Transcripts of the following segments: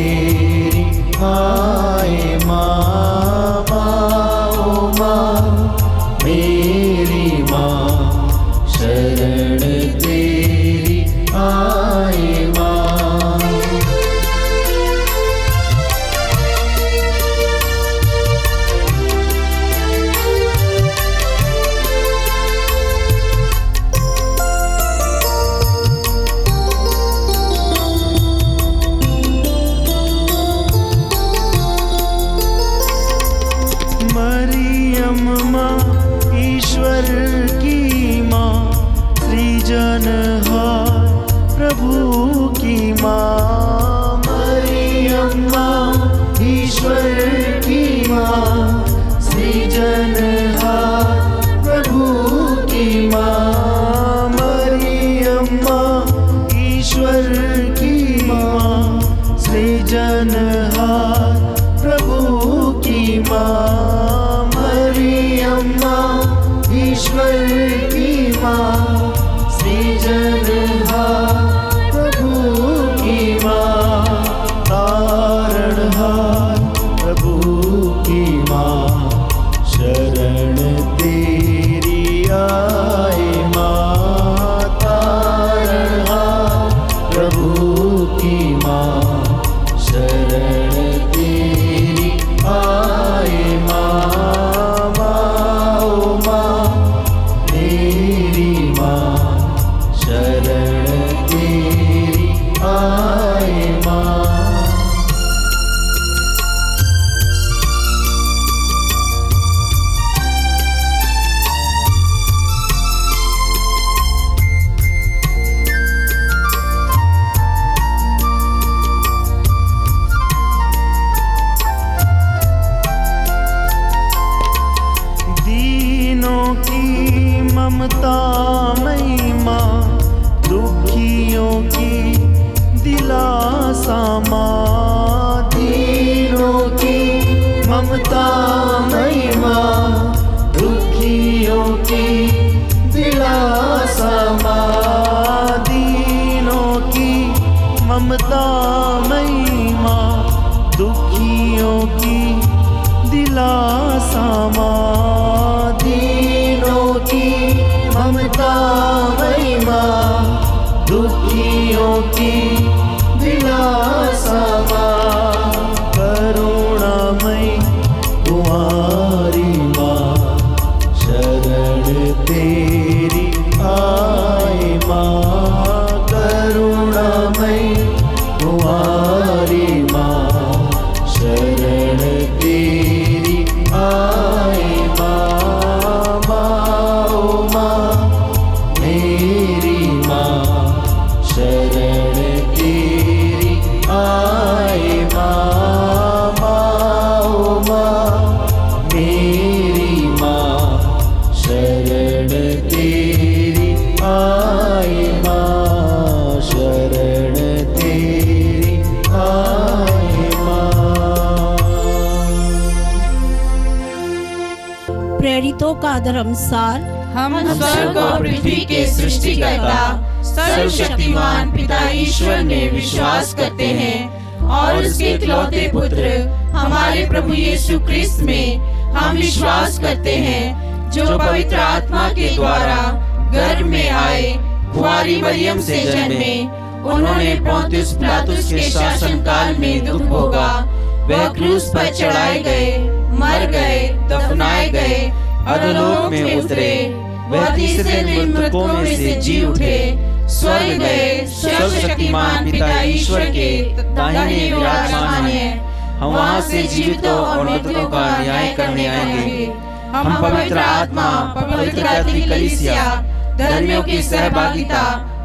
तेरी आए माँ, ओ माँ मेरी माँ, शरण तेरी आए माँ। मरियम माँ ईश्वर की माँ, सृजनहार प्रभु की माँ। मरियम माँ ईश्वर की माँ, सृजनहार प्रभु की माँ। मरियम माँ ईश्वर की माँ, सृजनहार प्रभु की माँ। मरियम माँ ईश्वर की माँ, सृजनहार प्रभु की माँ। तारणहार प्रभु की माँ, शरण तेरी आए माँ। तारणहार प्रभु की माँ, शरण तेरी आए माँ। ओ माँ मेरी माँ, शरण तेरी आए माँ। दीनों की ममता मई माँ, दुखियों की दिलासा माँ। दीनों की ममता मई माँ, दुखियों की दिलासा माँ। दीनों की ममता मई माँ, दुखियों की दिलासा माँ। दीनों की ममता मई माँ, दुखियों की दिलासा माँ। करुणामयी कुंवारी माँ, शरण तेरी आए माँ। करुणामयी कुंवारी माँ, शरण तेरी आए माँ। ओ माँ मेरी माँ, शरण तेरी आए माँ। ओ माँ मेरी माँ, शरण तेरी आए माँ। शरण तेरी आए माँ। प्रेरितों का धर्मसार। हम स्वर्ग और पृथ्वी के सृष्टिकर्ता सर्वशक्तिमान पिता ईश्वर में विश्वास करते हैं और उसके इकलौते पुत्र हमारे प्रभु यीशु क्रिस्त में हम विश्वास करते हैं, जो पवित्र आत्मा के द्वारा गर्भ में आए, कुंवारी मरियम से जन्मे। उन्होंने पोंतियुस पिलातुस के शासन काल में दुख भोगा, वह क्रूस पर चढ़ाए गए, मर गए, दफनाए गए, अधोलोक में उतरे। वह तीसरे दिन मृतकों में से जी उठे, स्वर्ग गए, सर्वशक्तिमान पिता ईश्वर के दाहिने विराजमान है। हम वहाँ से जीवितों और मृतकों का न्याय करने आएंगे। हम पवित्र आत्मा, पवित्र कैथोलिक कलीसिया, धर्मियों की सहभागिता,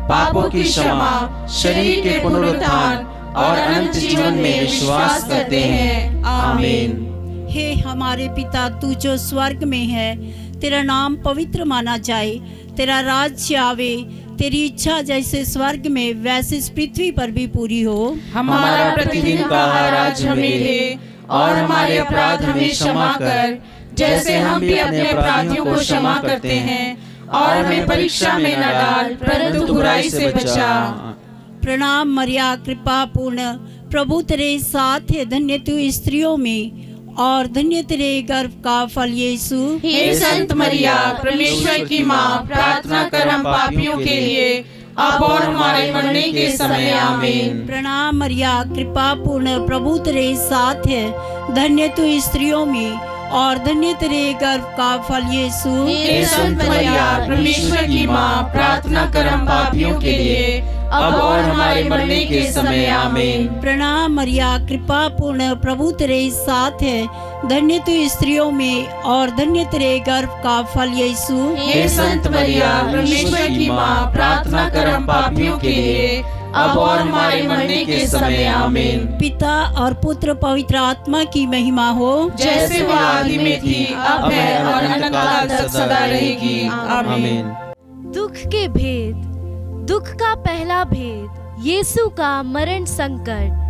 पापों की क्षमा, शरीर के पुनरुत्थान और अनंत जीवन में विश्वास करते हैं। आमीन। हे हमारे पिता, तू जो स्वर्ग में है, तेरा नाम पवित्र माना जाए, तेरा राज्य आवे, तेरी इच्छा जैसे स्वर्ग में वैसे इस पृथ्वी पर भी पूरी हो। हमारा प्रतिदिन का आहार आज हमें दे, और हमारे अपराध हमें क्षमा कर, जैसे हम भी अपने अपराधियों को क्षमा करते हैं, और हमें परीक्षा में न डाल, परंतु बुराई से बचा। प्रणाम मरिया, कृपा पूर्ण, प्रभु तेरे साथ है, धन्य तू स्त्रियों में और धन्य तेरे गर्भ का फल यीशु। हे संत मरिया, परमेश्वर की माँ, प्रार्थना कर हम पापियों के लिए, अब और हमारे मरने के समय आमीन। प्रणाम मरिया, कृपा पूर्ण, प्रभु तेरे साथ है, धन्य तू स्त्रियों में और धन्य तेरे गर्भ का फल यीशु। हे संत मरिया, परमेश्वर की माँ, प्रार्थना कर हम पापियों के लिए, अब और हमारे मरने के समय आमीन। प्रणाम मरिया, कृपा पूर्ण, प्रभु तेरे साथ है, धन्य तू स्त्रियों में और धन्य तेरे गर्भ का फल यीशु। हे संत मरिया, परमेश्वर की माँ, प्रार्थना कर हम पापियों के लिए, अब और हमारे मरने के समय आमीन। पिता और पुत्र पवित्र आत्मा की महिमा हो, जैसे वह आदि में थी, अब है और अनंत काल तक सदा रहेगी। आमीन। दुख के भेद। दुख का पहला भेद, यीशु का मरण संकट।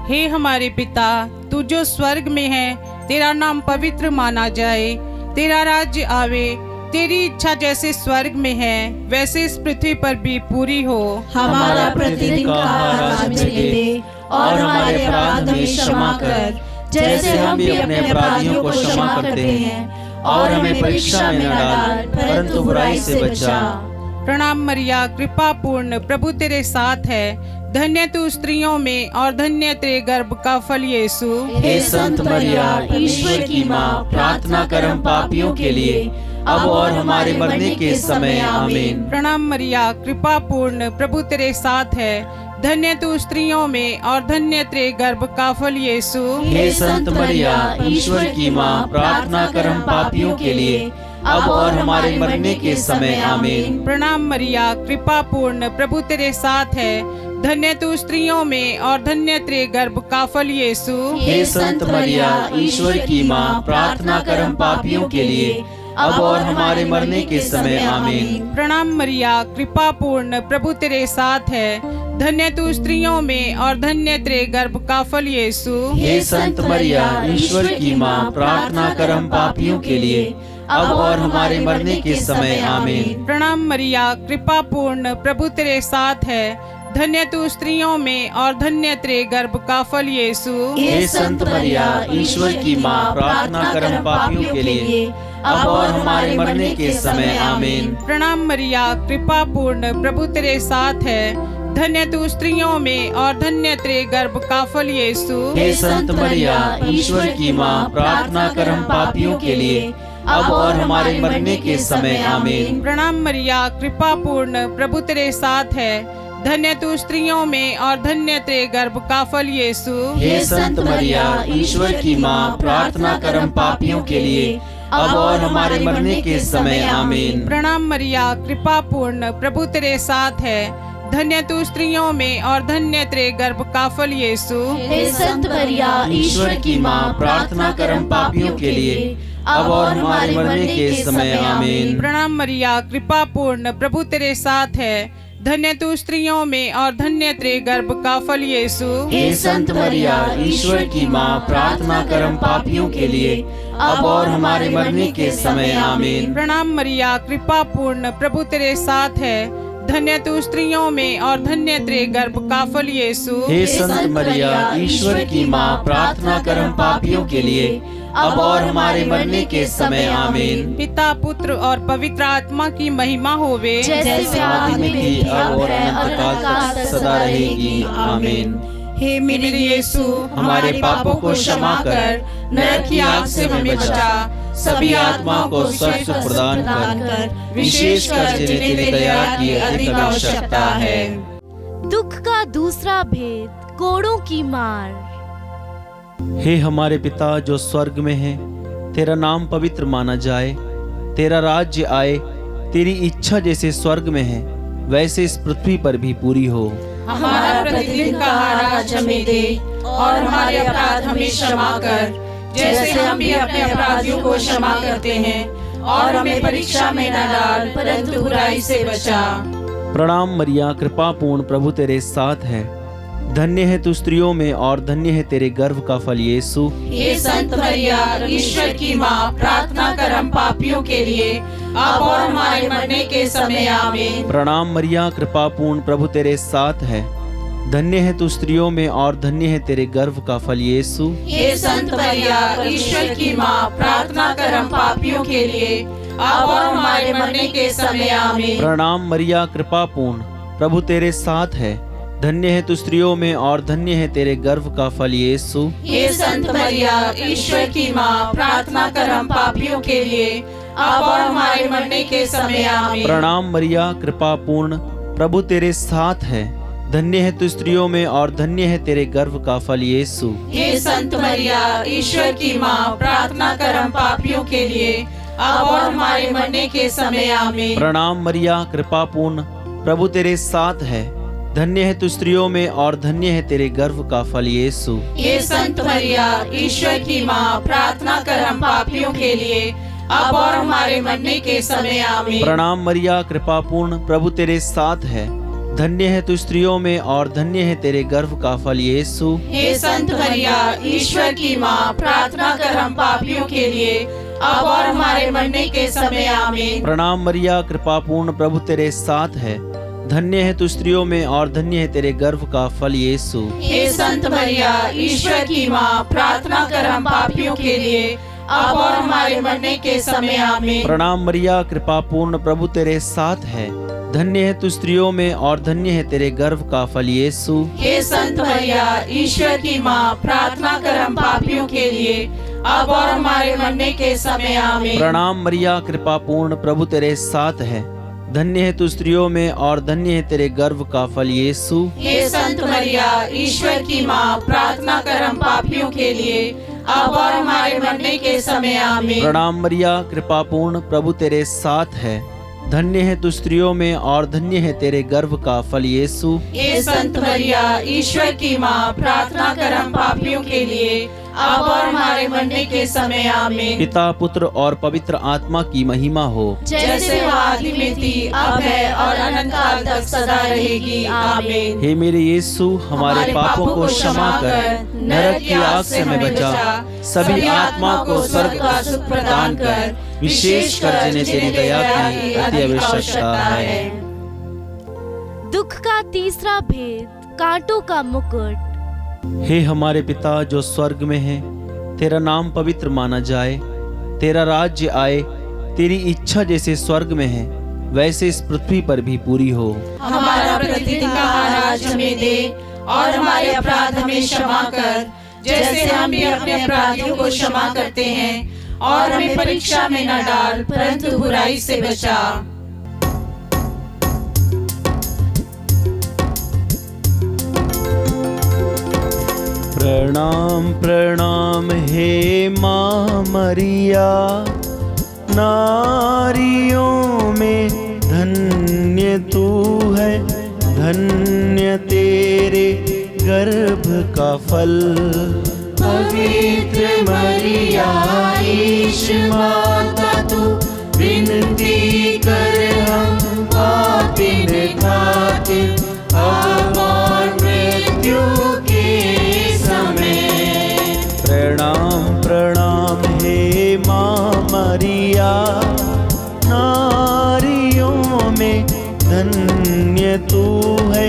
हे हमारे पिता, तू जो स्वर्ग में है, तेरा नाम पवित्र माना जाए, तेरा राज्य आवे, तेरी इच्छा जैसे स्वर्ग में है वैसे इस पृथ्वी पर भी पूरी हो। हमारा प्रतिदिन का आहार आज हमें दे और हमारे अपराध हमें क्षमा कर, जैसे हम भी अपने अपराधियों को क्षमा करते हैं, और हमें परीक्षा में न डाल परंतु बुराई से बचा। प्रणाम मरिया, कृपा पूर्ण, प्रभु तेरे साथ है, धन्य तू स्त्रियों में और धन्य तेरे गर्भ का फल यीशु। हे संत मरिया, ईश्वर की माँ, प्रार्थना कर हम पापियों के लिए, अब और हमारे मरने के समय आमीन। प्रणाम मरिया, कृपा पूर्ण, प्रभु तेरे साथ है, धन्य तू स्त्रियों में और धन्य तेरे गर्भ का फल यीशु। हे संत मरिया, ईश्वर की माँ, प्रार्थना कर हम पापियों के लिए, अब और हमारे मरने के समय आमीन। प्रणाम मरिया, कृपा पूर्ण, प्रभु तेरे साथ है, धन्य तू स्त्रियों में और धन्य तेरे गर्भ का फल यीशु। हे संत मरिया, ईश्वर की माँ, प्रार्थना कर हम पापियों के लिए, अब और हमारे मरने के समय आमीन। प्रणाम मरिया, कृपा पूर्ण, प्रभु तेरे साथ है, धन्य तू स्त्रियों में और धन्य तेरे गर्भ का फल यीशु। हे संत मरिया, ईश्वर की माँ, प्रार्थना कर हम पापियों के लिए, अब और हमारे मरने के समय आमीन। प्रणाम मरिया, कृपा पूर्ण, प्रभु तेरे साथ है, धन्य तू स्त्रियों में और धन्य तेरे गर्भ का फल यीशु। हे संत मरिया, ईश्वर की माँ, प्रार्थना कर हम पापियों के लिए, अब और हमारे मरने के समय आमीन। प्रणाम मरिया, कृपा पूर्ण, प्रभु तेरे साथ है, धन्य तू स्त्रियों में और धन्य तेरे गर्भ का फल यीशु। हे संत मरिया, ईश्वर की माँ, प्रार्थना कर हम पापियों के लिए, अब और हमारे मरने के समय आमीन। प्रणाम मरिया, कृपा पूर्ण, प्रभु तेरे साथ है, धन्य तू स्त्रियों में और धन्य तेरे गर्भ का फल यीशु। हे संत मरिया, ईश्वर की माँ, प्रार्थना कर हम पापियों के लिए, अब और हमारे मरने के समय आमीन। प्रणाम मरिया, कृपा पूर्ण, प्रभु तेरे साथ है, धन्य तू स्त्रियों में और धन्य तेरे गर्भ का फल यीशु। हे संत मरिया, ईश्वर की माँ, प्रार्थना कर हम पापियों के लिए, अब और हमारे मरने के समय आमीन। प्रणाम मरिया, कृपा पूर्ण, प्रभु तेरे साथ है, धन्य तू स्त्रियों में और धन्य तेरे गर्भ का फल यीशु। हे संत मरिया, ईश्वर की माँ, प्रार्थना कर हम पापियों के लिए, अब और हमारे मरने के समय आमीन। प्रणाम मरिया, कृपा पूर्ण, प्रभु तेरे साथ है, धन्य तू स्त्रियों में और धन्य तेरे गर्भ का फल यीशु। हे संत मरिया, ईश्वर की माँ, प्रार्थना कर हम पापियों के लिए, अब और हमारे मरने के समय आमीन। पिता, पुत्र और पवित्र आत्मा की महिमा होवे, जैसे आदि में थी, अब और अनंत काल तक सदा रहेगी। आमीन। हे मेरे यीशु, हमारे पापों को क्षमा कर, नरक की आग से हमें बचा, सभी आत्माओं को स्वर्ग प्रदान कर, विशेषकर जिन्हें तेरी दया की अधिक आवश्यकता है। दुख का दूसरा भेद, कोड़ों की मार। हे हमारे पिता जो स्वर्ग में है, तेरा नाम पवित्र माना जाए, तेरा राज्य आए, तेरी इच्छा जैसे स्वर्ग में है वैसे इस पृथ्वी पर भी पूरी हो। हमारा प्रतिदिन का आहार आज हमें दे और हमारे अपराध हमें क्षमा कर, जैसे हम भी अपने अपराधियों को क्षमा करते हैं, और हमें परीक्षा में न डाल परंतु बुराई से बचा। प्रणाम मरिया, कृपा पूर्ण, प्रभु तेरे साथ है, धन्य है तू स्त्रियों में और धन्य है तेरे गर्भ का फल यीशु। हे संत मरिया, ईश्वर की माँ, प्रार्थना कर हम पापियों के लिए, अब और हमारे मरने के समय आमीन। प्रणाम मरिया, कृपा पूर्ण, प्रभु तेरे साथ है, धन्य है तू स्त्रियों में और धन्य है तेरे गर्भ का फल यीशु। हे संत मरिया, ईश्वर की माँ, प्रार्थना कर हम पापियों के लिए, अब और हमारे मरने के समय आमीन। प्रणाम मरिया, कृपा पूर्ण, प्रभु तेरे साथ है। धन्य है तू स्त्रियों में और धन्य है तेरे गर्भ का फल यीशु। हे संत मरिया, ईश्वर की माँ, प्रार्थना कर हम पापियों के लिए, अब और हमारे मरने के समय आमीन। प्रणाम मरिया, कृपा पूर्ण, प्रभु तेरे साथ है। धन्य है तू स्त्रियों में और धन्य है तेरे गर्भ का फल यीशु। हे संत मरिया, ईश्वर की माँ, प्रार्थना कर हम पापियों के लिए, अब और हमारे मरने के समय आमीन। प्रणाम मरिया, कृपा पूर्ण, प्रभु तेरे साथ है। धन्य है तू स्त्रियों में और धन्य है तेरे गर्भ का फल यीशु। हे संत मरिया, ईश्वर की माँ, प्रार्थना कर हम पापियों के लिए, अब और हमारे मरने के समय आमीन। प्रणाम मरिया, कृपा पूर्ण, प्रभु तेरे साथ है। धन्य है तू स्त्रियों में और धन्य है तेरे गर्भ का फल यीशु। हे संत मरिया, ईश्वर की माँ, प्रार्थना कर हम पापियों के लिए, अब और हमारे मरने के समय आमीन। प्रणाम मरिया, कृपा पूर्ण, प्रभु तेरे साथ है। धन्य है तू स्त्रियों में और धन्य है तेरे गर्भ का फल यीशु। हे संत मरिया, ईश्वर की माँ, प्रार्थना कर हम पापियों के लिए, अब और हमारे मरने के समय आमीन। प्रणाम मरिया, कृपा पूर्ण, प्रभु तेरे साथ है। धन्य है तू स्त्रियों में और धन्य है तेरे गर्भ का फल यीशु। हे संत मरिया, ईश्वर की माँ, प्रार्थना कर हम पापियों के लिए, अब और हमारे मरने के समय आमीन। प्रणाम मरिया, कृपा पूर्ण, प्रभु तेरे साथ है। धन्य है तू स्त्रियों में और धन्य है तेरे गर्भ का फल यीशु। हे संत मरिया, ईश्वर की माँ, प्रार्थना कर हम पापियों के लिए, अब और हमारे मरने के समय आमीन। प्रणाम मरिया, कृपा पूर्ण, प्रभु तेरे साथ है। धन्य है तू स्त्रियों में और धन्य है तेरे गर्भ का फल यीशु। हे संत मरिया, ईश्वर की माँ, प्रार्थना कर हम पापियों के लिए, अब और हमारे मरने के समय आमीन। पिता, पुत्र और पवित्र आत्मा की महिमा हो, जैसे वो आदि में थी, अब है और अनंत काल तक सदा रहेगी, आमीन। हे मेरे यीशु, हमारे पापों को क्षमा कर, नरक की आग से हमें बचा, सभी आत्मा को स्वर्ग का सुख प्रदान कर, विशेष कर जिन्हें तेरी दया की अति आवश्यकता है। दुख का तीसरा भेद, कांटों का मुकुट। हे हमारे पिता जो स्वर्ग में है, तेरा नाम पवित्र माना जाए, तेरा राज्य आए, तेरी इच्छा जैसे स्वर्ग में है वैसे इस पृथ्वी पर भी पूरी हो। हमारा प्रतिदिन का आहार आज हमें दे, और हमारे अपराध हमें क्षमा कर, जैसे हम भी अपने अपराधियों को क्षमा करते हैं, और हमें परीक्षा में न डाल, परंतु बुराई से बचा। प्रणाम प्रणाम हे माँ मरिया, नारियों में धन्य तू है, धन्य तेरे गर्भ का फल। पवित्र मरिया, ईश माता तू, विनती कर हम पापिन खातिर, अब और मृत्यु के समय। प्रणाम प्रणाम हे माँ मरिया, नारियों में धन्य तू है,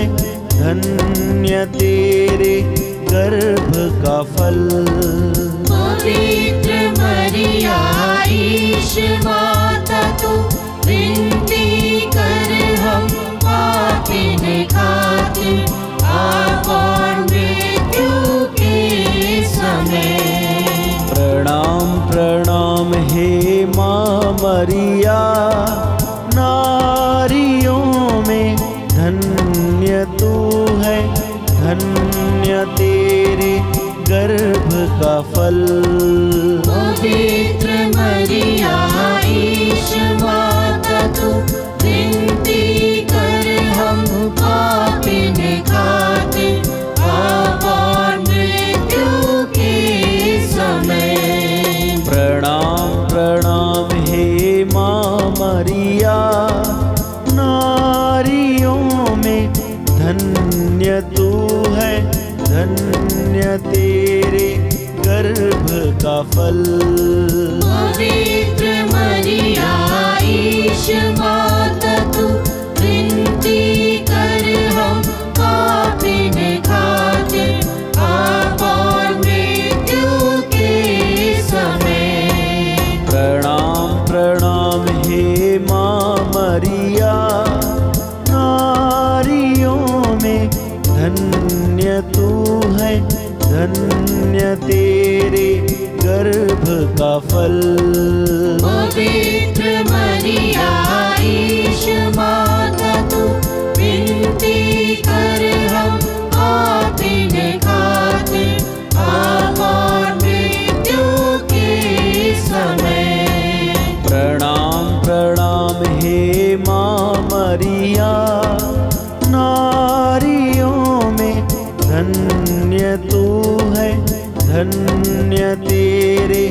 धन्य तेरे गर्भ का फल। पवित्र मरिया, ईश माता तू, विनती कर हम पापिन खातिर, अब और मृत्यु के समय। प्रणाम प्रणाम हे माँ मरिया, नारियों में धन्य तू है, धन्य तेरे गर्भ का फल। पवित्र मरिया, ईश माता तू, विनती कर हम पापिन खातिर, अब और मृत्यु के समय। प्रणाम प्रणाम हे माँ मरिया, नारियों में धन्य तू है, धन्य तेरे गर्भ का फल। पवित्र मरिया, ईश माता तू, विनती कर हम पापिन धन्य तेरे गर्भ का फल। पवित्र मरिया ईश माता तू विनती कर हम पापिन खातिर अब और मृत्यु के समय। प्रणाम प्रणाम हे माँ मरिया, नारियों में धन्य तू है, धन्य तेरे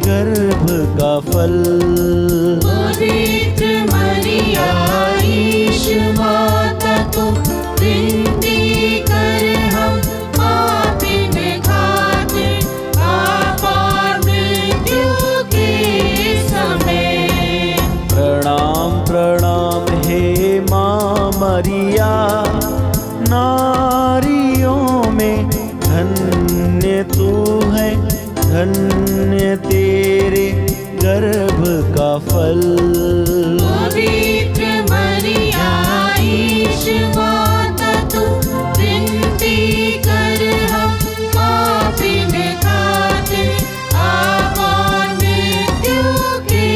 गर्भ का फल। पवित्र मरिया ईश माता तू विनती कर हम पापिन खातिर अब और मृत्यु के समय। प्रणाम प्रणाम हे माँ मरिया, नारियों में धन्य तू है, धन्य तेरे गर्भ का फल। पवित्र मरिया ईश माता तू विनती कर हम पापिन खातिर अब और मृत्यु के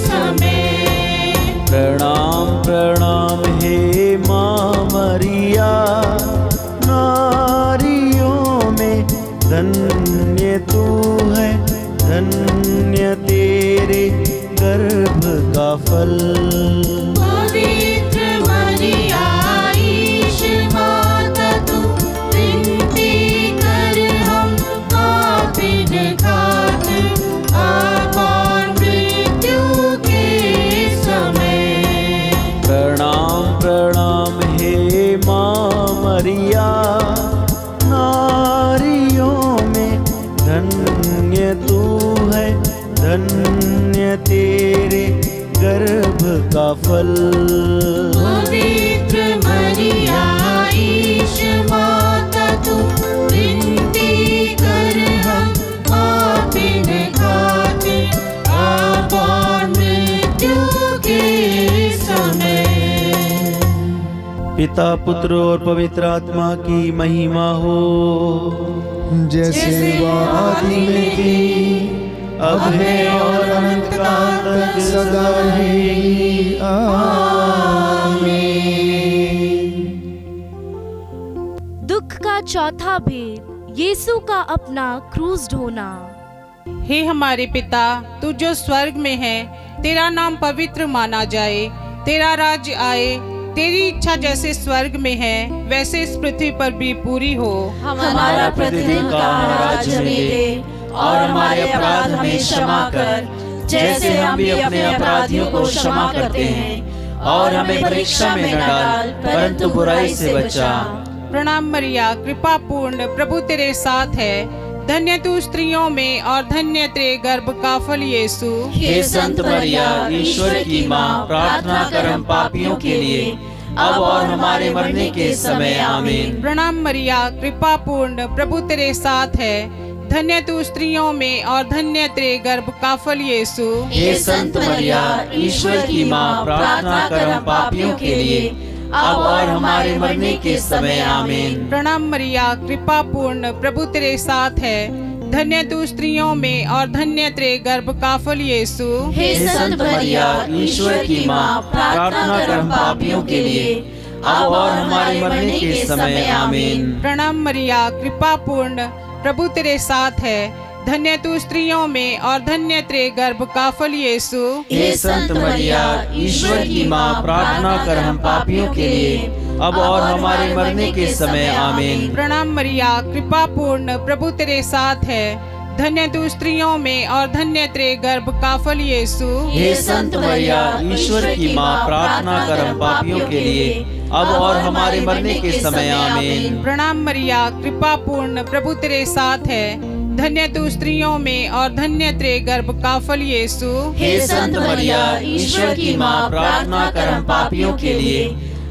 समय। प्रणाम प्रणाम हे माँ मरिया, नारियों में धन्य तू है, धन्य तेरे गर्भ का फल। पवित्र मरिया ईश माता तू विनती कर हम पापिन खातिर अब और मृत्यु के समय। प्रणाम प्रणाम हे माँ मरिया, नारियों में धन्य तू है, धन्य तेरे गर्भ का फल। पवित्र मरिया ईश माता तू विनती कर हम पापिन खातिर अब और मृत्यु के समय। पिता पुत्र और पवित्र आत्मा की महिमा हो, जैसे वह आदि में थी, अब है और अनंत काल तक सदा ही। आमीन। दुख का चौथा भेद, यीशु का अपना क्रूस ढोना। हे हमारे पिता, तू जो स्वर्ग में है, तेरा नाम पवित्र माना जाए, तेरा राज्य आए, तेरी इच्छा जैसे स्वर्ग में है वैसे इस पृथ्वी पर भी पूरी हो। हमारा प्रतिदिन का आज हमें दे और हमारे अपराध हमें क्षमा कर, जैसे हम भी अपने अपराधियों को क्षमा करते हैं, और हमें परीक्षा में न डाल परंतु बुराई से बचा। प्रणाम मरिया, कृपा पूर्ण, प्रभु तेरे साथ है, धन्य तू स्त्रियों में और धन्य तेरे गर्भ का फल यीशु। हे संत मरिया, ईश्वर की माँ, प्रार्थना कर हम पापियों के लिए अब और हमारे मरने के समय। आमीन। प्रणाम मरिया, कृपा पूर्ण, प्रभु तेरे साथ है, धन्य तू स्त्रियों में और धन्य तेरे गर्भ का फल यीशु। हे संत मरिया, ईश्वर की माँ, प्रार्थना कर हम पापियों के लिए अब और हमारे मरने के समय। आमीन। प्रणाम मरिया, कृपा पूर्ण, प्रभु तेरे साथ है, धन्य तू स्त्रियों में और धन्य तेरे गर्भ का फल यीशु। हे संत मरिया, ईश्वर की माँ, प्रार्थना कर हम पापियों के लिए अब और हमारे मरने के समय। आमीन। प्रणाम मरिया, कृपा पूर्ण, प्रभु तेरे साथ है, धन्य तू स्त्रियों में और धन्य तेरे गर्भ का फल यीशु। हे संत मरिया, ईश्वर की माँ, प्रार्थना कर हम पापियों के लिए अब और हमारे मरने के समय। आमीन। प्रणाम मरिया, कृपा पूर्ण, प्रभु तेरे साथ है, धन्य तू स्त्रियों में और धन्य तेरे गर्भ का फल यीशु। हे संत मरिया, ईश्वर की माँ, प्रार्थना कर हम पापियों के लिए अब और हमारे मरने के समय। आमीन। प्रणाम मरिया, कृपा पूर्ण, प्रभु तेरे साथ है, धन्य तू स्त्रियों में और धन्य तेरे गर्भ का फल यीशु। हे संत मरिया, ईश्वर की माँ, प्रार्थना कर हम पापियों के लिए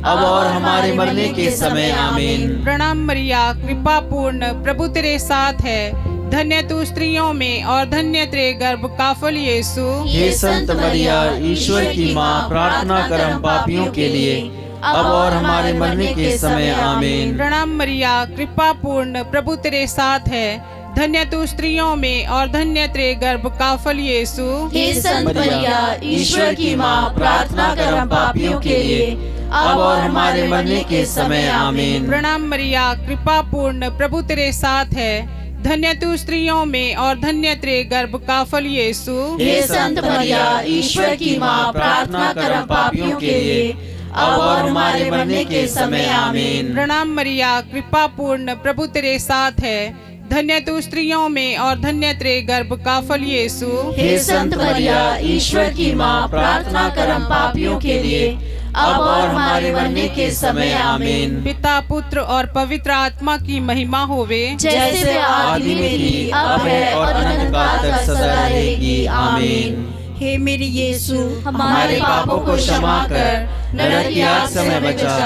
अब और हमारे मरने के समय। आमीन। प्रणाम मरिया, कृपा पूर्ण, प्रभु तेरे साथ है, धन्य तू स्त्रियों में और धन्य तेरे गर्भ का फल यीशु। हे संत मरिया, ईश्वर की माँ, प्रार्थना कर हम पापियों के लिए अब और हमारे मरने के समय आमीन। प्रणाम मरिया, कृपा पूर्ण, प्रभु तेरे साथ है। धन्य तू स्त्रियों में और धन्य तेरे गर्भ का फल यीशु। हे संत मरिया, ईश्वर की माँ, प्रार्थना कर हम पापियों के लिए, अब और हमारे मरने के समय आमीन। प्रणाम मरिया, कृपा पूर्ण, प्रभु तेरे साथ है। धन्य तू स्त्रियों में और धन्य तेरे गर्भ का फल यीशु। हे संत मरिया, ईश्वर की माँ, प्रार्थना कर हम पापियों के लिए, अब और हमारे मरने के समय आमीन। प्रणाम मरिया, कृपा पूर्ण, प्रभु तेरे साथ है। धन्य तू स्त्रियों में और धन्य तेरे गर्भ का फल यीशु। हे संत मरिया, ईश्वर की माँ, प्रार्थना कर हम पापियों के लिए, अब और हमारे मरने के समय आमीन। पिता, पुत्र और पवित्र आत्मा की महिमा होवे, जैसे आदि में थी, अब है और अनंत काल तक सदा रहेगी आमीन। हे मेरे यीशु, हमारे पापों को क्षमा कर, नरक की आग से हमें बचा,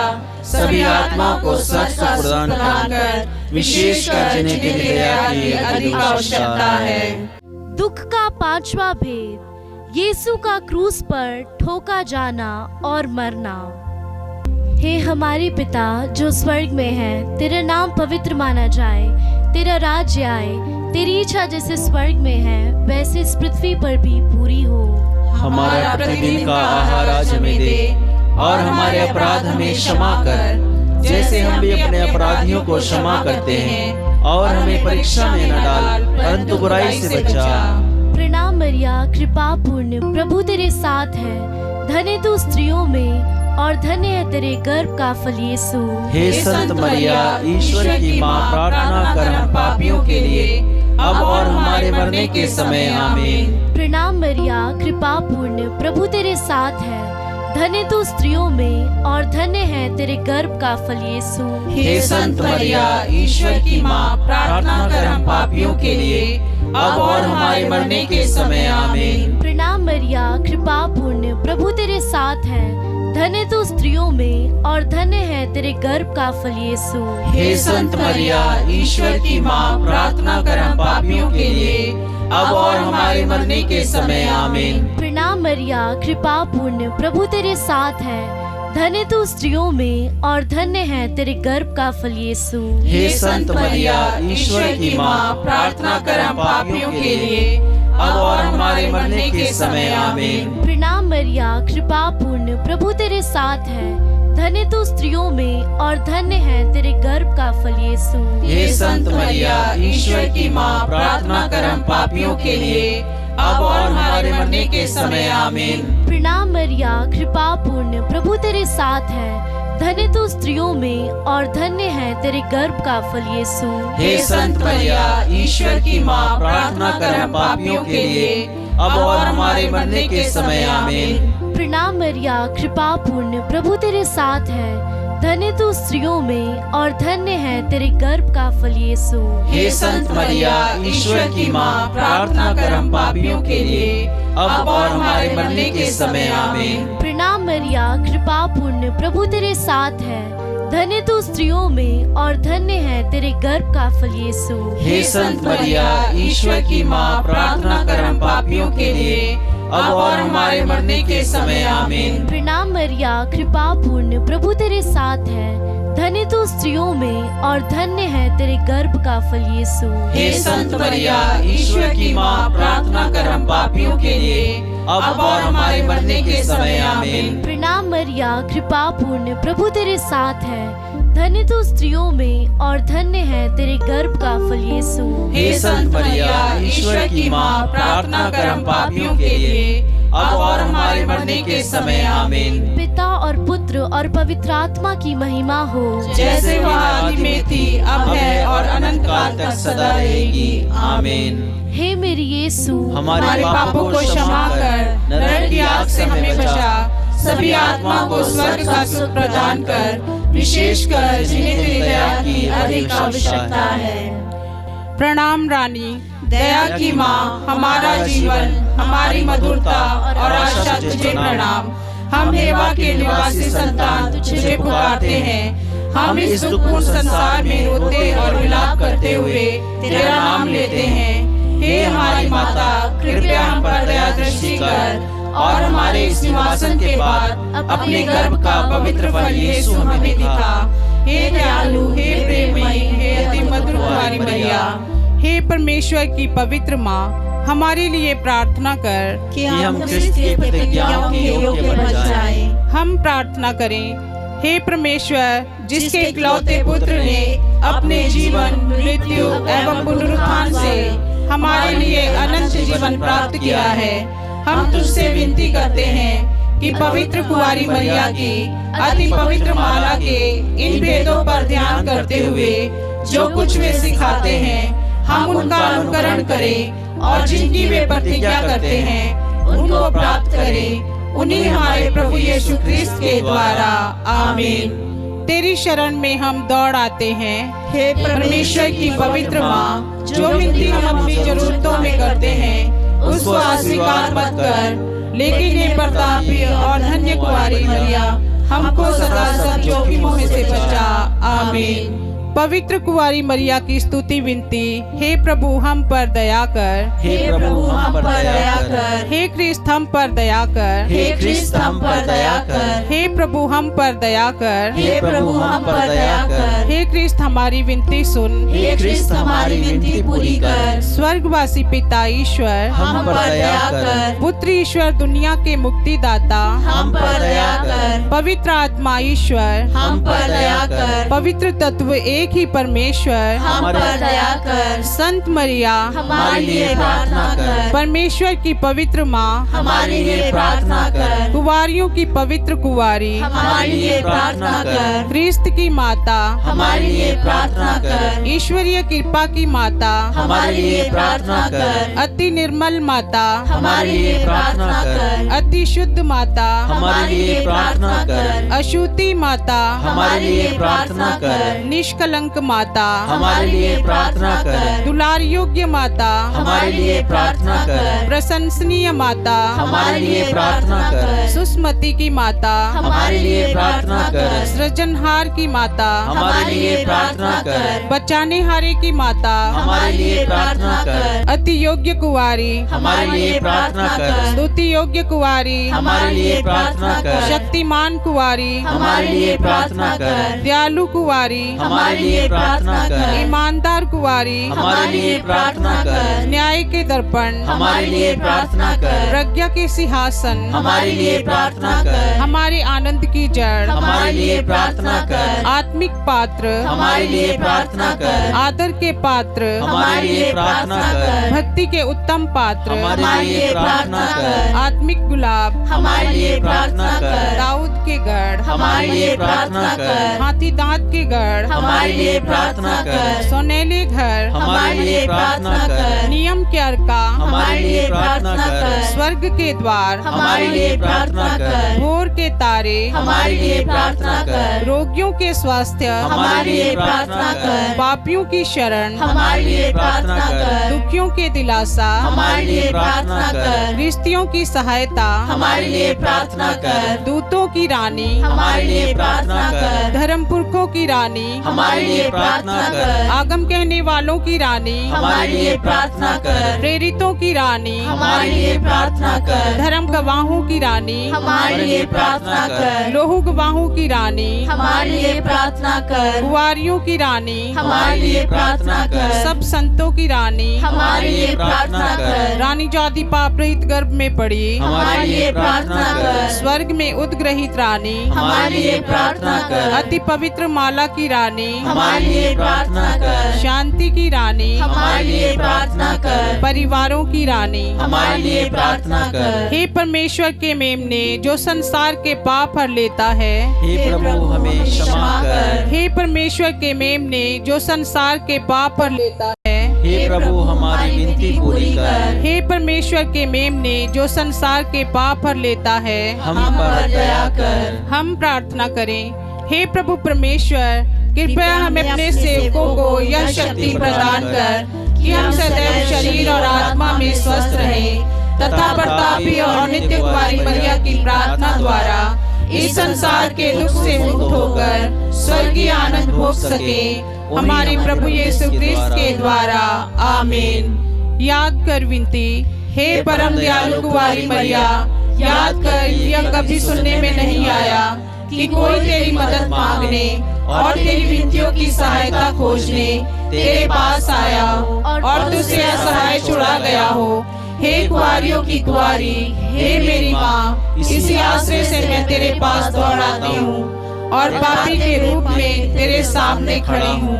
सभी आत्माओं को सच का प्रदान कर, विशेषकर जिन्हें तेरी दया की अधिक आवश्यकता है। दुख का पांचवा भेद, यीशु का क्रूस पर ठोका जाना और मरना। हे हमारे पिता जो स्वर्ग में है, तेरा नाम पवित्र माना जाए, तेरा राज्य आए, तेरी इच्छा जैसे स्वर्ग में है वैसे इस पृथ्वी पर भी पूरी हो। हमारा प्रतिदिन का आहार आज हमें दे, और हमारे अपराध हमें क्षमा कर, जैसे हम भी अपने अपराधियों को क्षमा करते हैं, और हमें परीक्षा में न डाल, परंतु बुराई से बचा। प्रणाम मरिया, कृपा पूर्ण, प्रभु तेरे साथ है। धन्य तू स्त्रियों में और धन्य है तेरे गर्भ का फल यीशु। हे संत मरिया, ईश्वर की माँ, प्रार्थना कर हम पापियों के लिए, अब और हमारे मरने के समय आमीन। प्रणाम मरिया, कृपा पूर्ण, प्रभु तेरे साथ है। धन्य तू स्त्रियों में और धन्य है तेरे गर्भ का फल यीशु। हे संत मरिया, ईश्वर की माँ, प्रार्थना कर हम पापियों के लिए, अब और हमारे मरने के समय आमीन। प्रणाम मरिया, कृपा पूर्ण, प्रभु तेरे साथ है। धन्य तू स्त्रियों में और धन्य है तेरे गर्भ का फल यीशु। हे संत मरिया, ईश्वर की माँ, प्रार्थना कर हम पापियों के लिए, अब और हमारे मरने के समय आमीन। प्रणाम मरिया, कृपा पूर्ण, प्रभु तेरे साथ है। धन्य तू स्त्रियों में और धन्य है तेरे गर्भ का फल यीशु। हे संत मरिया, ईश्वर की माँ, प्रार्थना कर हम पापियों के लिए, अब और हमारे मरने के समय आमीन। प्रणाम मरिया, कृपा पूर्ण, प्रभु तेरे साथ है। धन्य तू स्त्रियों में और धन्य है तेरे गर्भ का फल यीशु। हे संत मरिया, ईश्वर की माँ, प्रार्थना कर हम पापियों के लिए, अब और हमारे मरने के समय आमीन। प्रणाम मरिया, कृपा पूर्ण, प्रभु तेरे साथ है। धन्य तू स्त्रियों में और धन्य है तेरे गर्भ का फल यीशु। हे संत मरिया, ईश्वर की माँ, प्रार्थना कर हम पापियों के लिए, अब और हमारे मरने के समय आमीन। प्रणाम मरिया, कृपा पूर्ण, प्रभु तेरे साथ है। धन्य तू स्त्रियों में और धन्य है तेरे गर्भ का फल यीशु। हे संत मरिया, ईश्वर की माँ, प्रार्थना कर हम पापियों के लिए, अब और हमारे मरने के समय आमीन। प्रणाम मरिया, कृपा पूर्ण, प्रभु तेरे साथ है। धन्य तू स्त्रियों में और धन्य है तेरे गर्भ का फल यीशु। हे संत मरिया, ईश्वर की माँ, प्रार्थना कर हम पापियों के लिए, अब और हमारे मरने के समय आमीन। प्रणाम मरिया, कृपा पूर्ण, प्रभु तेरे साथ है। धन्य तू स्त्रियों में और धन्य है तेरे गर्भ का फल यीशु। हे संत मरिया, ईश्वर की माँ, प्रार्थना कर हम पापियों के लिए, अब और हमारे मरने के समय आमीन। प्रणाम मरिया, कृपा पूर्ण, प्रभु तेरे साथ है। धन्य तू स्त्रियों में और धन्य है तेरे गर्भ का फल यीशु। हे संत मरिया, ईश्वर की माँ, प्रार्थना कर हम पापियों के लिए, अब और हमारे मरने के समय आमीन। पिता और पुत्र और पवित्र आत्मा की महिमा हो, जैसे वह आदि में थी, अब है और अनंत काल तक सदा रहेगी आमीन। हे मेरे यीशु, हमारे पापों को क्षमा कर, नरक की आग से हमें बचा, सभी आत्मा को स्वर्ग का सुख प्रदान कर, विशेषकर जिन्हें तेरी दया की अधिक आवश्यकता है। प्रणाम रानी, दया की माँ, हमारा जीवन, हमारी मधुरता और आशा तुझे प्रणाम। हम हेवा के निवासी संतान तुझे पुकारते हैं। हम इस दुखपूर्ण संसार में रोते और विलाप करते हुए तेरा नाम लेते हैं। हे हमारी माता, कृपया हम पर दया दृष्टि कर और हमारे इस निवासन के बाद अपने गर्भ का पवित्र फल यीशु हमें दिखा। हे दयालु, हे प्रेममयी, हे अति मधुर कुंवारी मरिया, हे परमेश्वर की पवित्र माँ, हमारे लिए प्रार्थना कर कि हम क्रिस्त की प्रतिज्ञाओं के योग्य बन जाएं। हम प्रार्थना करें। हे परमेश्वर, जिसके इकलौते पुत्र ने अपने जीवन, मृत्यु एवं पुनरुत्थान से हमारे लिए अनंत जीवन प्राप्त किया है, हम तुझसे विनती करते हैं कि पवित्र कुंवारी मरिया की अति पवित्र माला के इन भेदों पर ध्यान करते हुए जो कुछ वे सिखाते हैं, हम उनका अनुकरण करें और जिनकी वे प्रतिज्ञा करते हैं उनको प्राप्त करें। उन्हीं हमारे प्रभु यीशु क्रिस्त के द्वारा, आमीन। तेरी शरण में हम दौड़ आते हैं। हे परमेश्वर की पवित्र माँ, जो विनती हम अपनी जरूरतों में करते हैं उसको अस्वीकार मत कर, लेकिन हे प्रतापी और धन्य कुंवारी मरिया, हमको सदा सब जोखिमों में से बचा। आमीन। पवित्र कुंवारी मरिया की स्तुति विनती। हे प्रभु हम पर दया कर, हे प्रभु हम पर दया कर, हे क्रिस्त हम पर दया कर, हे क्रिस्त हम पर दया कर, हे प्रभु हम पर दया कर, हे प्रभु हम पर दया कर, हे क्रिस्त हमारी विनती सुन, हे क्रिस्त हमारी विनती पूरी कर। स्वर्गवासी पिता ईश्वर, हम पर दया कर, पुत्र ईश्वर दुनिया के मुक्तिदाता, हम पर दया कर, पवित्र आत्मा ईश्वर, हम पर दया कर, पवित्र तत्व एक ही परमेश्वर, हम पर दया कर। संत मरिया हमारे लिए प्रार्थना कर, परमेश्वर की पवित्र माँ, हमारे लिए प्रार्थना कर, कुंवारियों की पवित्र कुंवारी, हमारे लिए प्रार्थना कर, क्रिस्त की माता, हमारे लिए प्रार्थना कर, ईश्वरीय कृपा की माता, हमारे लिए प्रार्थना कर, अति निर्मल माता, हमारे लिए प्रार्थना कर, अति शुद्ध माता, हमारे लिए प्रार्थना कर, अशुद्धि माता, हमारे लिए प्रार्थना कर, निष्कलंक माता, हमारे लिए प्रार्थना कर, दुलार योग्य माता, हमारे लिए प्रार्थना कर, प्रशंसनीय माता, हमारे लिए प्रार्थना कर, सुस्मति की माता, हमारे लिए प्रार्थना कर, सृजनहार की माता, हमारे लिए प्रार्थना कर, बचाने हारे की माता, हमारे लिए प्रार्थना कर, अति योग्य कुंवारी, हमारे लिए प्रार्थना कर, स्तुति योग्य कुंवारी, हमारे लिए प्रार्थना कर, शक्तिमान कुंवारी, हमारे लिए प्रार्थना कर, दयालु कुंवारी, हमारे लिए प्रार्थना कर, ईमानदार कुंवारी, हमारे लिए प्रार्थना कर, न्याय के दर्पण, हमारे लिए प्रार्थना कर, प्रज्ञा के सिंहासन, हमारे लिए प्रार्थना कर, हमारे आनंद की जड़, हमारे लिए प्रार्थना कर, आत्मिक पात्र, हमारे लिए प्रार्थना कर, आदर के पात्र, हमारे लिए प्रार्थना कर, भक्ति के उत्तम पात्र, हमारे लिए प्रार्थना कर, आत्मिक गुलाब, हमारे लिए प्रार्थना कर, दाऊद के गढ़, हमारे लिए प्रार्थना कर, हाथी दांत के गढ़, हमारे लिए प्रार्थना कर, सोनेले घर, हमारे लिए प्रार्थना कर, नियम के अर्का, हमारे लिए प्रार्थना कर, स्वर्ग के द्वार, हमारे लिए प्रार्थना कर, भोर के तारे, हमारे लिए प्रार्थना कर, रोगियों के स्वास्थ्य, हमारे लिए प्रार्थना कर, पापियों की शरण, हमारे लिए प्रार्थना कर, दुखियों के दिलासा, हमारे लिए प्रार्थना कर, रिश्तियों की सहायता, हमारे लिए प्रार्थना कर, दूतों की रानी, हमारे लिए प्रार्थना कर, धर्म पुरखों की रानी, हमारे लिए प्रार्थना कर, आगम कहने वालों की रानी, हमारे लिए प्रार्थना कर, प्रेरितों की रानी, हमारे लिए प्रार्थना कर, धर्म गवाहों की रानी, हमारे लिए प्रार्थना कर, लोहू गवाहों की रानी, हमारे लिए प्रार्थना कर, कुंवारियों की रानी, हमारे लिए प्रार्थना कर, सब संतों की रानी, हमारे लिए प्रार्थना कर, रानी जाति पाप रहित गर्भ में पड़ी, हमारे लिए प्रार्थना कर, स्वर्ग में उद्ग्रहित रानी, हमारे लिए प्रार्थना कर, अति पवित्र माला की रानी, हमारे लिए प्रार्थना कर, शांति की रानी, हमारे लिए प्रार्थना कर, परिवारों की रानी, हमारे लिए प्रार्थना कर, हे परमेश्वर के मेमने जो संसार के पाप हर लेता है, हे प्रभु हमें क्षमा कर। हे परमेश्वर के मेमने जो संसार के पाप हर लेता है, हे प्रभु हमारी विनती पूरी कर। हे परमेश्वर के मेमने जो संसार के पाप हर लेता है, हम पर दया कर। हम प्रार्थना करें। हे प्रभु परमेश्वर, कृपया हमें अपने सेवकों को यह शक्ति प्रदान कर कि हम सदैव शरीर और आत्मा में स्वस्थ रहें तथा प्रतापी और नित्य कुंवारी मरिया की प्रार्थना द्वारा इस संसार के दुख से मुक्त होकर स्वर्गीय आनंद भोग सके, हमारे प्रभु यीशु क्रिस्त के द्वारा। आमीन। याद कर विनती। हे परम दयालु कुंवारी मरिया, याद कर, यह कभी सुनने में नहीं आया कि कोई तेरी मदद मांगने और तेरी विनतियों की सहायता खोजने तेरे पास आया और तुझसे असहाय छुड़ा गया हो। हे कुंवारियों की कुंवारी, हे मेरी माँ, इसी आश्रय से मैं तेरे पास दौड़ आती हूँ और पापी के रूप में तेरे सामने खड़ी हूँ।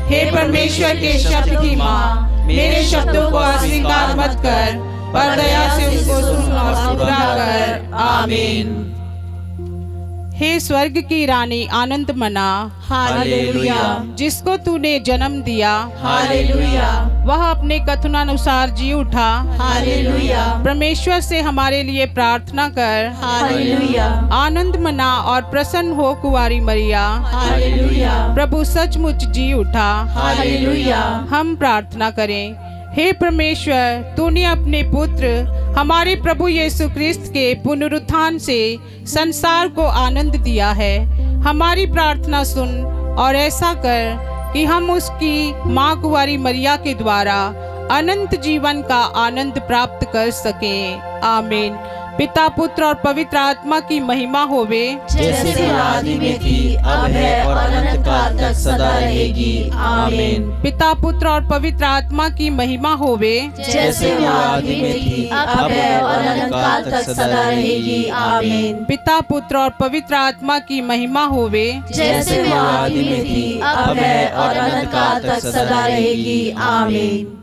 हे परमेश्वर के शब्द की माँ, मेरे शब्दों को अस्वीकार मत कर, पर दया से उसको सुन और पूरा कर। आमीन। हे स्वर्ग की रानी आनंद मना, हालेलुया, जिसको तूने जन्म दिया, हालेलुया, वह अपने कथनानुसार जी उठा, हालेलुया, परमेश्वर से हमारे लिए प्रार्थना कर। हालेलुया, आनंद मना और प्रसन्न हो कुंवारी मरिया, हालेलुया, प्रभु सचमुच जी उठा। हालेलुया। हम प्रार्थना करें। हे परमेश्वर, तूने अपने पुत्र हमारे प्रभु यीशु क्रिस्त के पुनरुत्थान से संसार को आनंद दिया है। हमारी प्रार्थना सुन और ऐसा कर कि हम उसकी माँ कुंवारी मरिया के द्वारा अनंत जीवन का आनंद प्राप्त कर सकें। आमीन। पिता, पुत्र और पवित्र आत्मा की महिमा होवे, जैसे आदि में थी, अब है और अनंत काल तक सदा रहेगी। आमीन। पिता, पुत्र और पवित्र आत्मा की महिमा होवे, जैसे आदि में थी, अब है और अनंत काल तक सदा रहेगी। आमीन। पिता, पुत्र और पवित्र आत्मा की महिमा होवे, जैसे आदि में थी, अब है और अनंत काल तक सदा रहेगी। आमीन।